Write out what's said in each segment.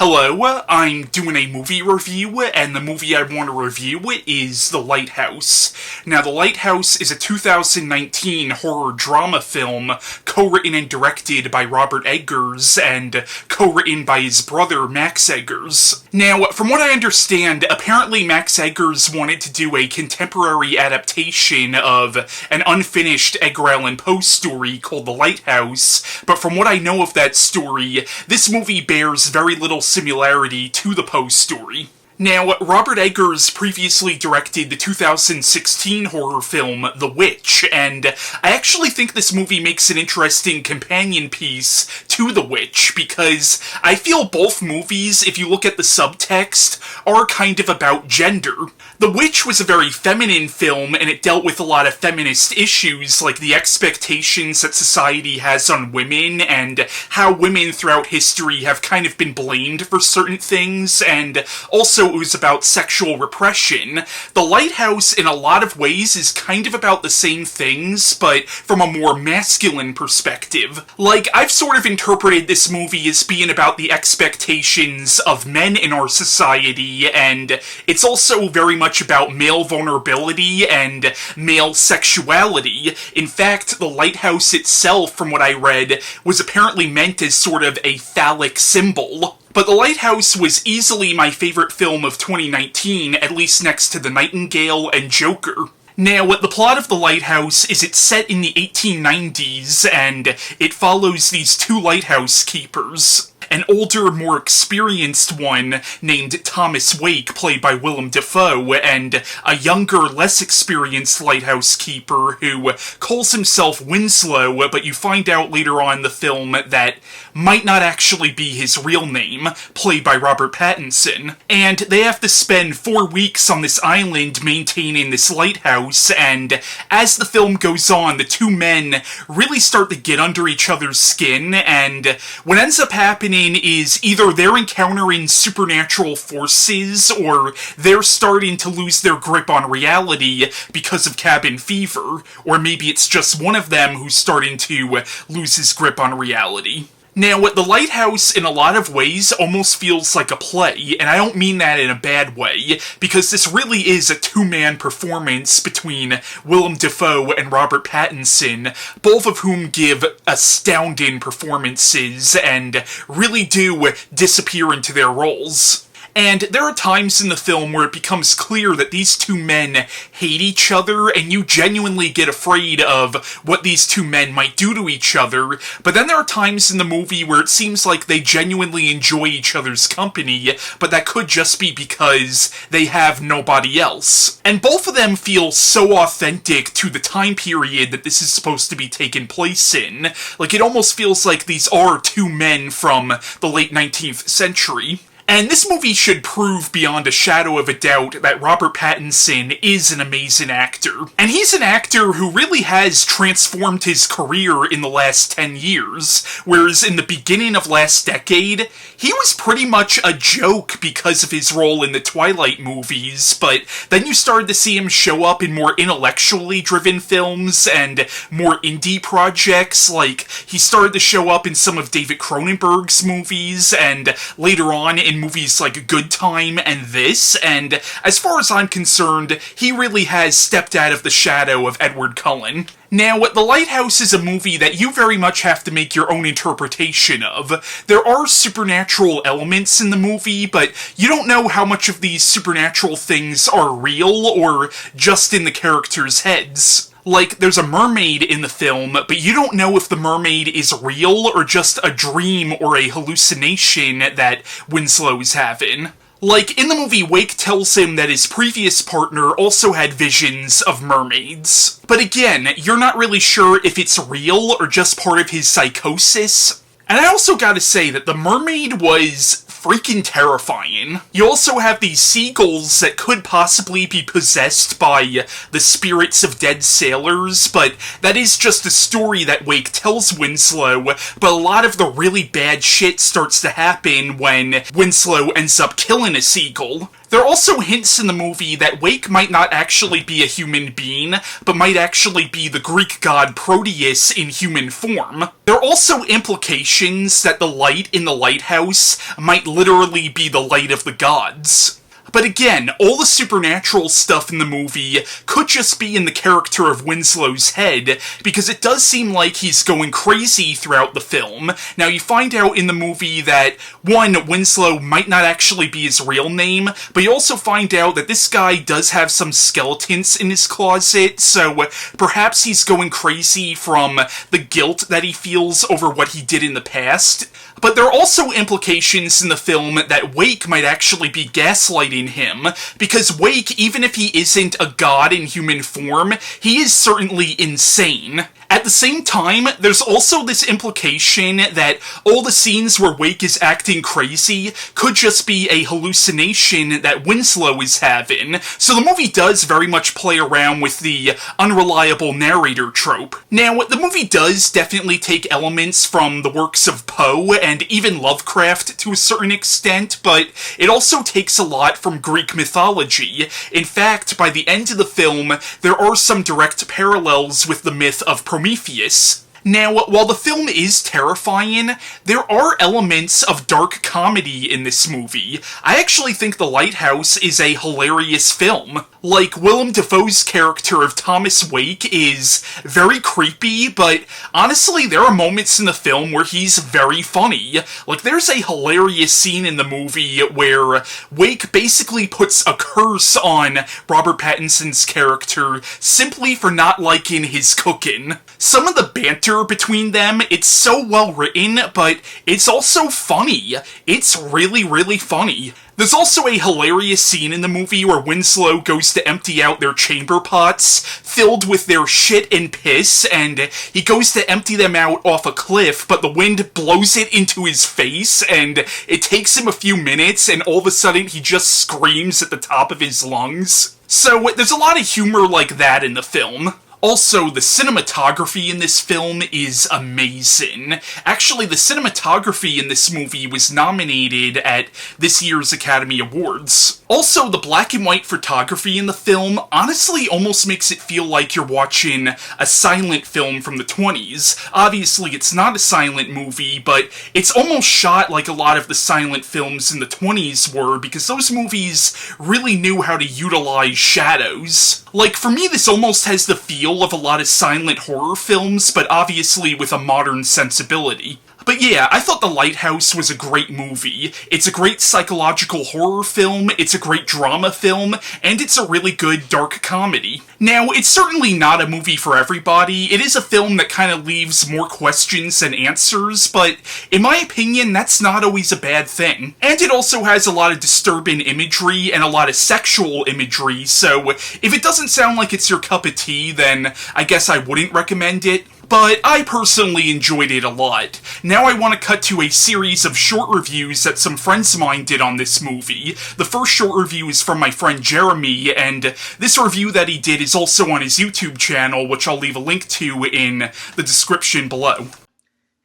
Hello, I'm doing a movie review, and the movie I want to review is The Lighthouse. Now, The Lighthouse is a 2019 horror drama film co-written and directed by Robert Eggers and co-written by his brother Max Eggers. Now, from what I understand, apparently Max Eggers wanted to do a contemporary adaptation of an unfinished Edgar Allan Poe story called The Lighthouse, but from what I know of that story, this movie bears very little similarity to the Poe story. Now, Robert Eggers previously directed the 2016 horror film The Witch, and I actually think this movie makes an interesting companion piece to The Witch, because I feel both movies, if you look at the subtext, are kind of about gender. The Witch was a very feminine film, and it dealt with a lot of feminist issues, like the expectations that society has on women, and how women throughout history have kind of been blamed for certain things, and also it was about sexual repression. The Lighthouse, in a lot of ways, is kind of about the same things, but from a more masculine perspective. Like, I've sort of interpreted this movie as being about the expectations of men in our society, and it's also very much about male vulnerability and male sexuality. In fact, The Lighthouse itself, from what I read, was apparently meant as sort of a phallic symbol. But The Lighthouse was easily my favorite film of 2019, at least next to The Nightingale and Joker. Now, the plot of The Lighthouse is it's set in the 1890s, and it follows these two lighthouse keepers. An older, more experienced one named Thomas Wake, played by Willem Dafoe, and a younger, less experienced lighthouse keeper who calls himself Winslow, but you find out later on in the film that might not actually be his real name, played by Robert Pattinson. And they have to spend 4 weeks on this island maintaining this lighthouse, and as the film goes on, the two men really start to get under each other's skin, and what ends up happening is either they're encountering supernatural forces, or they're starting to lose their grip on reality because of cabin fever, or maybe it's just one of them who's starting to lose his grip on reality. Now, The Lighthouse, in a lot of ways, almost feels like a play, and I don't mean that in a bad way, because this really is a two-man performance between Willem Dafoe and Robert Pattinson, both of whom give astounding performances and really do disappear into their roles. And there are times in the film where it becomes clear that these two men hate each other, and you genuinely get afraid of what these two men might do to each other, but then there are times in the movie where it seems like they genuinely enjoy each other's company, but that could just be because they have nobody else. And both of them feel so authentic to the time period that this is supposed to be taking place in. Like, it almost feels like these are two men from the late 19th century. And this movie should prove beyond a shadow of a doubt that Robert Pattinson is an amazing actor. And he's an actor who really has transformed his career in the last 10 years, whereas in the beginning of last decade, he was pretty much a joke because of his role in the Twilight movies, but then you started to see him show up in more intellectually driven films and more indie projects, like he started to show up in some of David Cronenberg's movies, and later on in movies like Good Time and this, and as far as I'm concerned, he really has stepped out of the shadow of Edward Cullen. Now, The Lighthouse is a movie that you very much have to make your own interpretation of. There are supernatural elements in the movie, but you don't know how much of these supernatural things are real or just in the characters' heads. Like, there's a mermaid in the film, but you don't know if the mermaid is real or just a dream or a hallucination that Winslow's having. Like, in the movie, Wake tells him that his previous partner also had visions of mermaids. But again, you're not really sure if it's real or just part of his psychosis. And I also gotta say that the mermaid was freaking terrifying. You also have these seagulls that could possibly be possessed by the spirits of dead sailors, but that is just a story that Wake tells Winslow, but a lot of the really bad shit starts to happen when Winslow ends up killing a seagull. There are also hints in the movie that Wake might not actually be a human being, but might actually be the Greek god Proteus in human form. There are also implications that the light in the lighthouse might literally be the light of the gods. But again, all the supernatural stuff in the movie could just be in the character of Winslow's head, because it does seem like he's going crazy throughout the film. Now, you find out in the movie that, one, Winslow might not actually be his real name, but you also find out that this guy does have some skeletons in his closet, so perhaps he's going crazy from the guilt that he feels over what he did in the past. But there are also implications in the film that Wake might actually be gaslighting him, because Wake, even if he isn't a god in human form, he is certainly insane. At the same time, there's also this implication that all the scenes where Wake is acting crazy could just be a hallucination that Winslow is having, so the movie does very much play around with the unreliable narrator trope. Now, the movie does definitely take elements from the works of Poe and even Lovecraft to a certain extent, but it also takes a lot from Greek mythology. In fact, by the end of the film, there are some direct parallels with the myth of Prometheus. Now, while the film is terrifying, there are elements of dark comedy in this movie. I actually think The Lighthouse is a hilarious film. Like, Willem Dafoe's character of Thomas Wake is very creepy, but honestly, there are moments in the film where he's very funny. Like, there's a hilarious scene in the movie where Wake basically puts a curse on Robert Pattinson's character simply for not liking his cooking. Some of the banter between them, it's so well written, but it's also funny. It's really, really funny. There's also a hilarious scene in the movie where Winslow goes to empty out their chamber pots, filled with their shit and piss, and he goes to empty them out off a cliff, but the wind blows it into his face, and it takes him a few minutes, and all of a sudden he just screams at the top of his lungs. So there's a lot of humor like that in the film. Also, the cinematography in this film is amazing. Actually, the cinematography in this movie was nominated at this year's Academy Awards. Also, the black and white photography in the film honestly almost makes it feel like you're watching a silent film from the 20s. Obviously, it's not a silent movie, but it's almost shot like a lot of the silent films in the 20s were, because those movies really knew how to utilize shadows. Like, for me, this almost has the feel of a lot of silent horror films, but obviously with a modern sensibility. But yeah, I thought The Lighthouse was a great movie. It's a great psychological horror film, it's a great drama film, and it's a really good dark comedy. Now, it's certainly not a movie for everybody. It is a film that kind of leaves more questions than answers, but in my opinion, that's not always a bad thing. And it also has a lot of disturbing imagery and a lot of sexual imagery, so if it doesn't sound like it's your cup of tea, then I guess I wouldn't recommend it. But I personally enjoyed it a lot. Now I want to cut to a series of short reviews that some friends of mine did on this movie. The first short review is from my friend Jeremy, and this review that he did is also on his YouTube channel, which I'll leave a link to in the description below.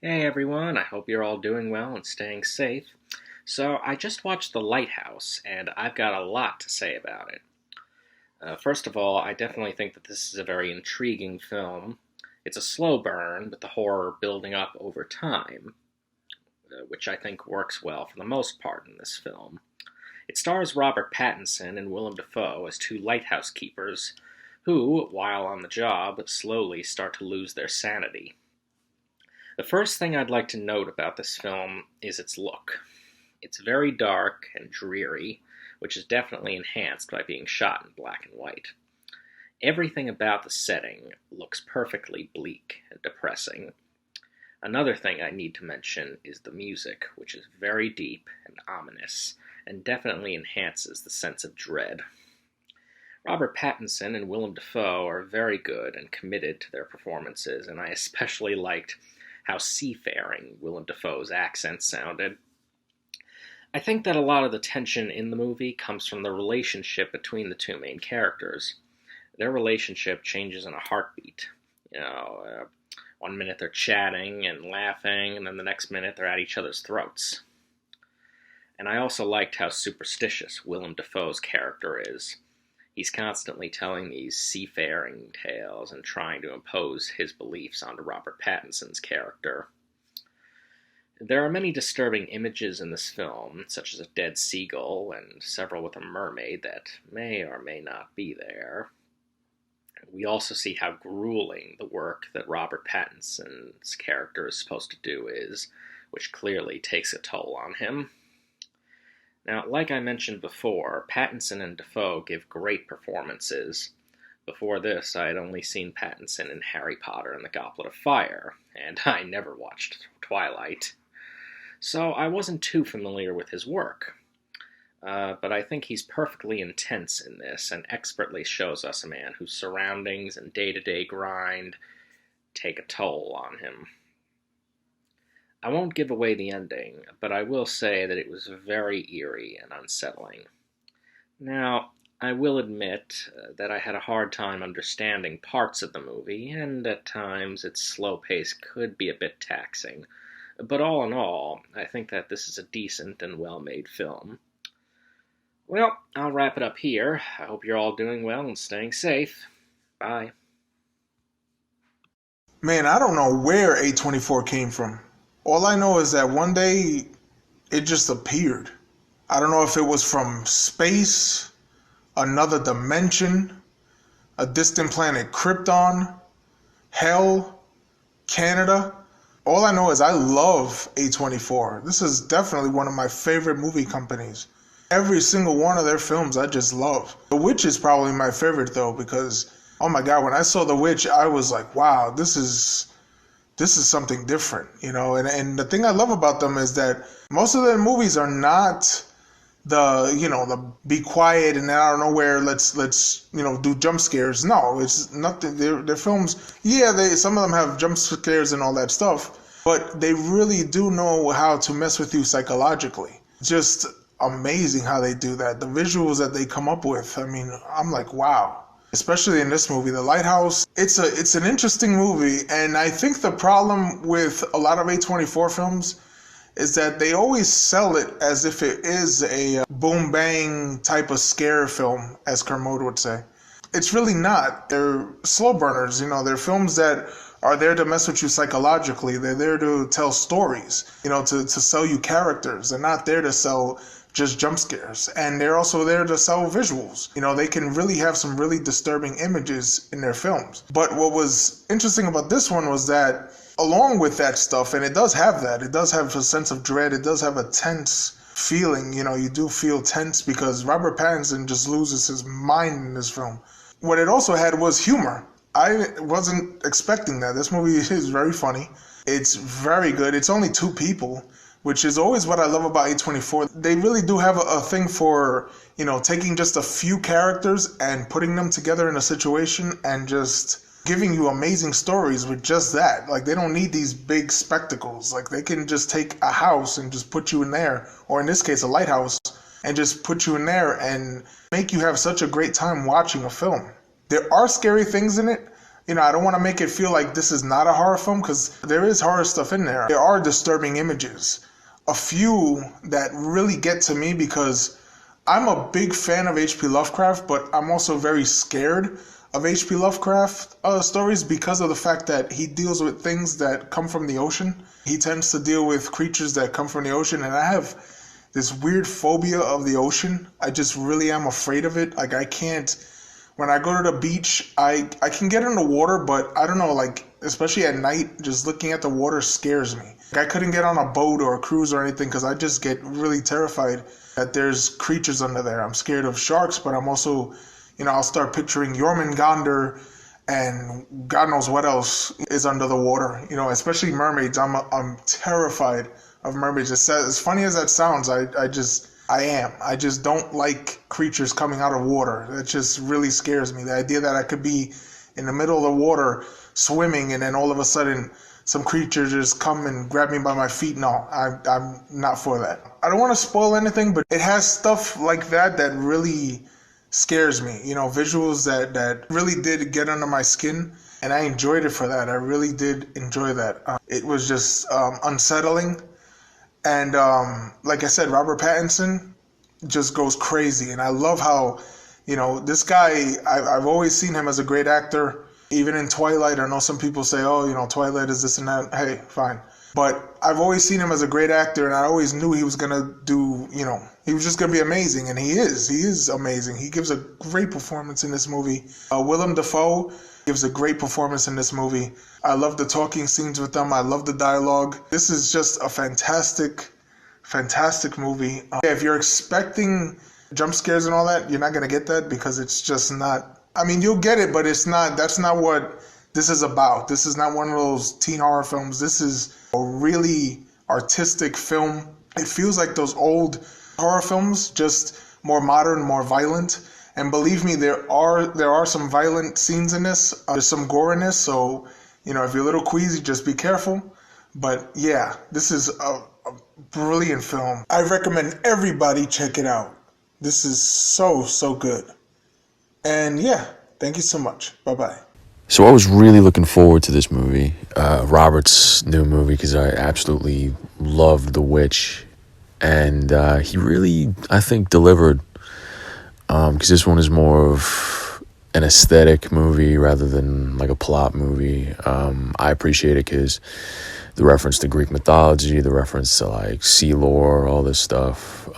Hey everyone, I hope you're all doing well and staying safe. So, I just watched The Lighthouse, and I've got a lot to say about it. First of all, I definitely think that this is a very intriguing film. It's a slow burn, with the horror building up over time, which I think works well for the most part in this film. It stars Robert Pattinson and Willem Dafoe as two lighthouse keepers who, while on the job, slowly start to lose their sanity. The first thing I'd like to note about this film is its look. It's very dark and dreary, which is definitely enhanced by being shot in black and white. Everything about the setting looks perfectly bleak and depressing. Another thing I need to mention is the music, which is very deep and ominous, and definitely enhances the sense of dread. Robert Pattinson and Willem Dafoe are very good and committed to their performances, and I especially liked how seafaring Willem Dafoe's accent sounded. I think that a lot of the tension in the movie comes from the relationship between the two main characters. Their relationship changes in a heartbeat. One minute they're chatting and laughing, and then the next minute they're at each other's throats. And I also liked how superstitious Willem Dafoe's character is. He's constantly telling these seafaring tales and trying to impose his beliefs onto Robert Pattinson's character. There are many disturbing images in this film, such as a dead seagull and several with a mermaid that may or may not be there. We also see how grueling the work that Robert Pattinson's character is supposed to do is, which clearly takes a toll on him. Now, like I mentioned before, Pattinson and Dafoe give great performances. Before this, I had only seen Pattinson in Harry Potter and the Goblet of Fire, and I never watched Twilight. So I wasn't too familiar with his work. But I think he's perfectly intense in this and expertly shows us a man whose surroundings and day-to-day grind take a toll on him. I won't give away the ending, but I will say that it was very eerie and unsettling. Now, I will admit that I had a hard time understanding parts of the movie, and at times its slow pace could be a bit taxing. But all in all, I think that this is a decent and well-made film. Well, I'll wrap it up here. I hope you're all doing well and staying safe. Bye. Man, I don't know where A24 came from. All I know is that one day it just appeared. I don't know if it was from space, another dimension, a distant planet Krypton, hell, Canada. All I know is I love A24. This is definitely one of my favorite movie companies. Every single one of their films I just love. The Witch is probably my favorite though because, oh my God, when I saw The Witch, I was like, wow, this is something different, and the thing I love about them is that most of their movies are not the be quiet and out of nowhere, let's do jump scares. No, it's nothing. Their films, some of them have jump scares and all that stuff, but they really do know how to mess with you psychologically. Just amazing how they do that. The visuals that they come up with, I'm like, wow. Especially in this movie, The Lighthouse. It's an interesting movie, and I think the problem with a lot of A24 films is that they always sell it as if it is a boom bang type of scare film, as Kermode would say. It's really not. They're slow burners, they're films that are there to mess with you psychologically. They're there to tell stories, to sell you characters. They're not there to sell just jump scares. And they're also there to sell visuals. They can really have some really disturbing images in their films. But what was interesting about this one was that along with that stuff, and it does have that, it does have a sense of dread, it does have a tense feeling, you do feel tense because Robert Pattinson just loses his mind in this film. What it also had was humor. I wasn't expecting that. This movie is very funny. It's very good. It's only two people, which is always what I love about A24. They really do have a thing for, taking just a few characters and putting them together in a situation and just giving you amazing stories with just that. Like, they don't need these big spectacles. Like, they can just take a house and just put you in there, or in this case, a lighthouse, and just put you in there and make you have such a great time watching a film. There are scary things in it. I don't want to make it feel like this is not a horror film because there is horror stuff in there. There are disturbing images. A few that really get to me because I'm a big fan of H.P. Lovecraft, but I'm also very scared of H.P. Lovecraft stories because of the fact that he deals with things that come from the ocean. He tends to deal with creatures that come from the ocean, and I have this weird phobia of the ocean. I just really am afraid of it. Like, I can't. When I go to the beach, I can get in the water, but I don't know, like, especially at night, just looking at the water scares me. Like, I couldn't get on a boat or a cruise or anything because I just get really terrified that there's creatures under there. I'm scared of sharks, but I'm also, I'll start picturing Jormungandr and God knows what else is under the water. Especially mermaids. I'm terrified of mermaids. As funny as that sounds, I am. I just don't like creatures coming out of water. That just really scares me. The idea that I could be in the middle of the water swimming and then all of a sudden some creature just come and grab me by my feet. No, I'm not for that. I don't want to spoil anything, but it has stuff like that that really scares me. Visuals that really did get under my skin, and I enjoyed it for that. I really did enjoy that. It was just unsettling. And like I said, Robert Pattinson just goes crazy. And I love how, this guy, I've always seen him as a great actor. Even in Twilight, I know some people say, oh, Twilight is this and that. Hey, fine. But I've always seen him as a great actor, and I always knew he was going to do, he was just going to be amazing. And he is. He is amazing. He gives a great performance in this movie. Willem Dafoe gives a great performance in this movie. I love the talking scenes with them. I love the dialogue. This is just a fantastic movie. If you're expecting jump scares and all that, you're not going to get that because it's just not. I mean, you'll get it, but it's not. That's not what this is about. This is not one of those teen horror films. This is a really artistic film. It feels like those old horror films, just more modern, more violent. And believe me, there are some violent scenes in this. There's some gore in this, so if you're a little queasy, just be careful. But yeah, this is a brilliant film. I recommend everybody check it out. This is so good. And yeah, thank you so much. Bye-bye. So I was really looking forward to this movie, Robert's new movie, because I absolutely loved The Witch. And he really, I think, delivered. Because this one is more of an aesthetic movie rather than like a plot movie. I appreciate it because the reference to Greek mythology, the reference to like sea lore, all this stuff,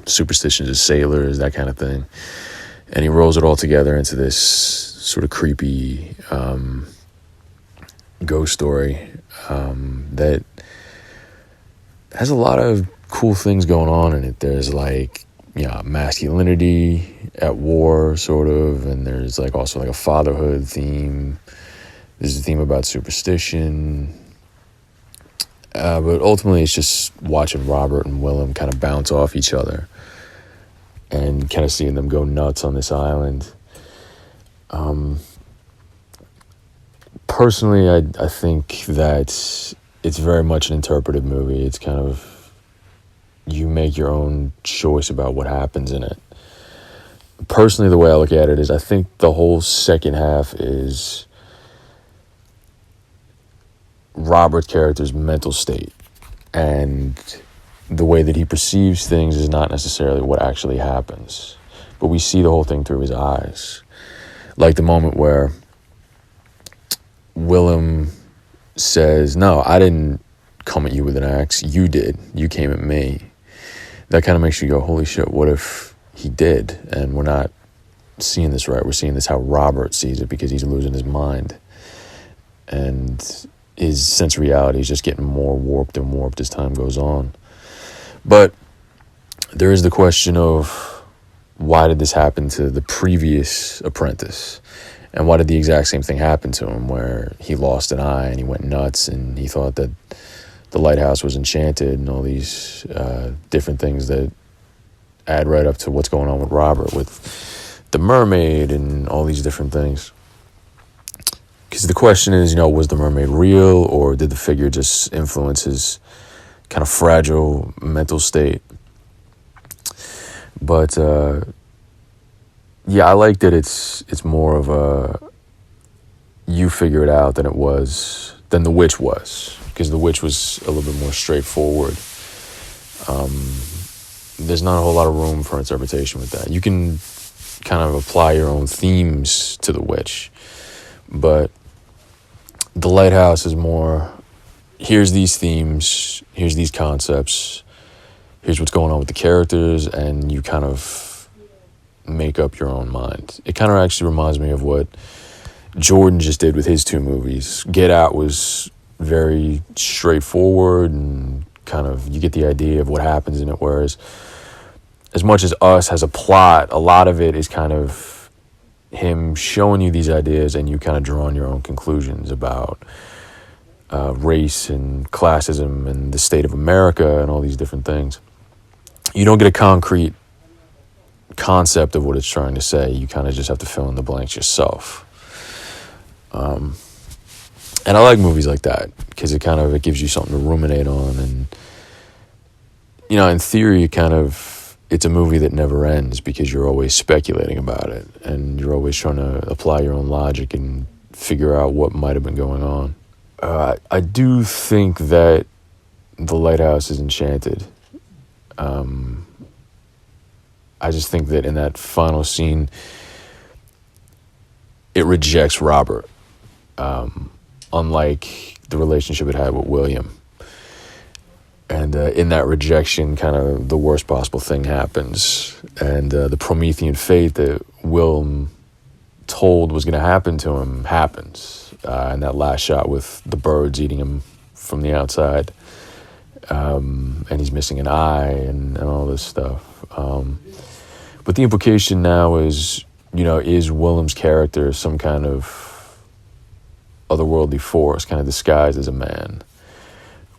superstitions of sailors, that kind of thing. And he rolls it all together into this sort of creepy ghost story that has a lot of cool things going on in it. There's like, masculinity at war, sort of, and there's like also like a fatherhood theme. There's a theme about superstition. But ultimately, it's just watching Robert and Willem kind of bounce off each other and kind of seeing them go nuts on this island. Personally, I think that it's very much an interpretive movie. It's kind of, you make your own choice about what happens in it. Personally, the way I look at it is I think the whole second half is Robert's character's mental state, and the way that he perceives things is not necessarily what actually happens, but we see the whole thing through his eyes. Like the moment where Willem says, no, I didn't come at you with an axe, you did, you came at me. That kind of makes you go, holy shit, what if he did? And we're not seeing this right. We're seeing this how Robert sees it because he's losing his mind. And his sense of reality is just getting more warped and warped as time goes on. But there is the question of why did this happen to the previous apprentice? And why did the exact same thing happen to him where he lost an eye and he went nuts and he thought that the lighthouse was enchanted and all these different things that add right up to what's going on with Robert, with the mermaid and all these different things. Because the question is, was the mermaid real, or did the figure just influence his kind of fragile mental state? But yeah, I like that it's more of a you figure it out than The Witch was. Because The Witch was a little bit more straightforward. There's not a whole lot of room for interpretation with that. You can kind of apply your own themes to The Witch, but The Lighthouse is more, here's these themes, here's these concepts, here's what's going on with the characters, and you kind of make up your own mind. It kind of actually reminds me of what Jordan just did with his two movies. Get Out was very straightforward and kind of, you get the idea of what happens in it, whereas as much as Us has a plot, a lot of it is kind of him showing you these ideas and you kind of drawing your own conclusions about race and classism and the state of America and all these different things. You don't get a concrete concept of what it's trying to say. You kind of just have to fill in the blanks yourself. And I like movies like that because it gives you something to ruminate on. And, in theory, it's a movie that never ends because you're always speculating about it and you're always trying to apply your own logic and figure out what might have been going on. I do think that the lighthouse is enchanted. I just think that in that final scene, it rejects Robert, unlike the relationship it had with William. And in that rejection, kind of the worst possible thing happens. And the Promethean fate that Willem told was going to happen to him happens. And that last shot with the birds eating him from the outside. And he's missing an eye and all this stuff. But the implication now is, is Willem's character some kind of otherworldly force, kind of disguised as a man?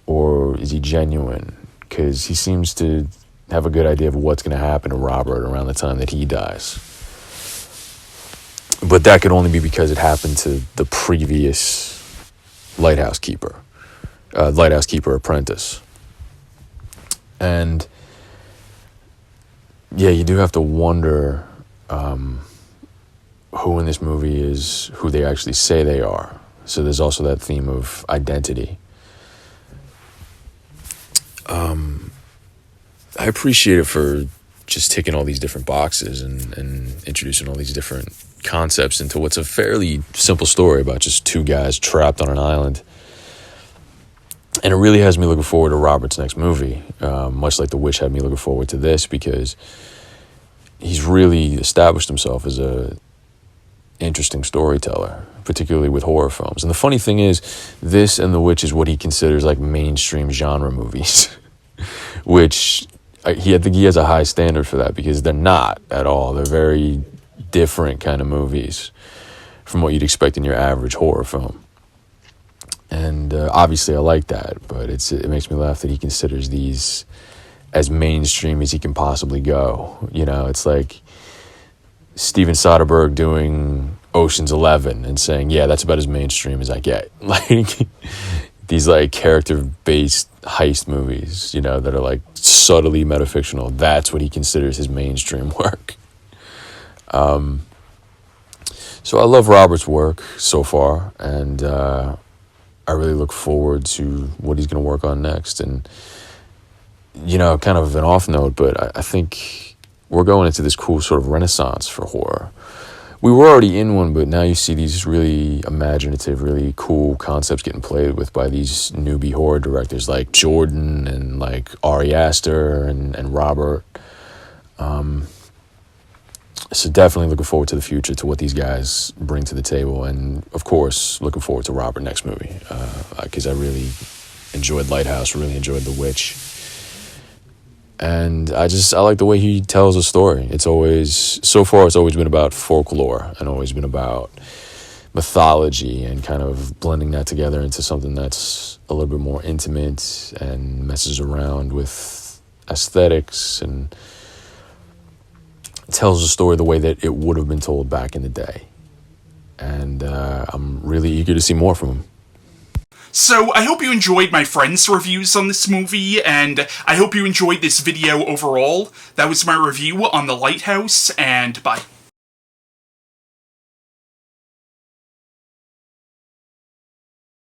Or is he genuine? Because he seems to have a good idea of what's going to happen to Robert around the time that he dies. But that could only be because it happened to the previous lighthouse keeper apprentice. And yeah, you do have to wonder who in this movie is who they actually say they are. So there's also that theme of identity. I appreciate it for just ticking all these different boxes and introducing all these different concepts into what's a fairly simple story about just two guys trapped on an island. And it really has me looking forward to Robert's next movie, much like The Witch had me looking forward to this, because he's really established himself as a interesting storyteller, particularly with horror films. And the funny thing is, this and The Witch is what he considers like mainstream genre movies, which I think he has a high standard for that, because they're not at all. They're very different kind of movies from what you'd expect in your average horror film. And obviously I like that, but it makes me laugh that he considers these as mainstream as he can possibly go. It's like Steven Soderbergh doing Ocean's 11 and saying, yeah, that's about as mainstream as I get. Like these like character-based heist movies, that are like subtly metafictional. That's what he considers his mainstream work. So I love Robert's work so far, and I really look forward to what he's going to work on next. And, kind of an off note, but I think we're going into this cool sort of renaissance for horror. We were already in one, but now you see these really imaginative, really cool concepts getting played with by these newbie horror directors like Jordan and like Ari Aster and Robert. So definitely looking forward to the future, to what these guys bring to the table. And, of course, looking forward to Robert's next movie, because I really enjoyed Lighthouse, really enjoyed The Witch. And I like the way he tells a story. So far it's always been about folklore and always been about mythology and kind of blending that together into something that's a little bit more intimate and messes around with aesthetics and tells a story the way that it would have been told back in the day. And I'm really eager to see more from him. So, I hope you enjoyed my friend's reviews on this movie, and I hope you enjoyed this video overall. That was my review on The Lighthouse, and bye.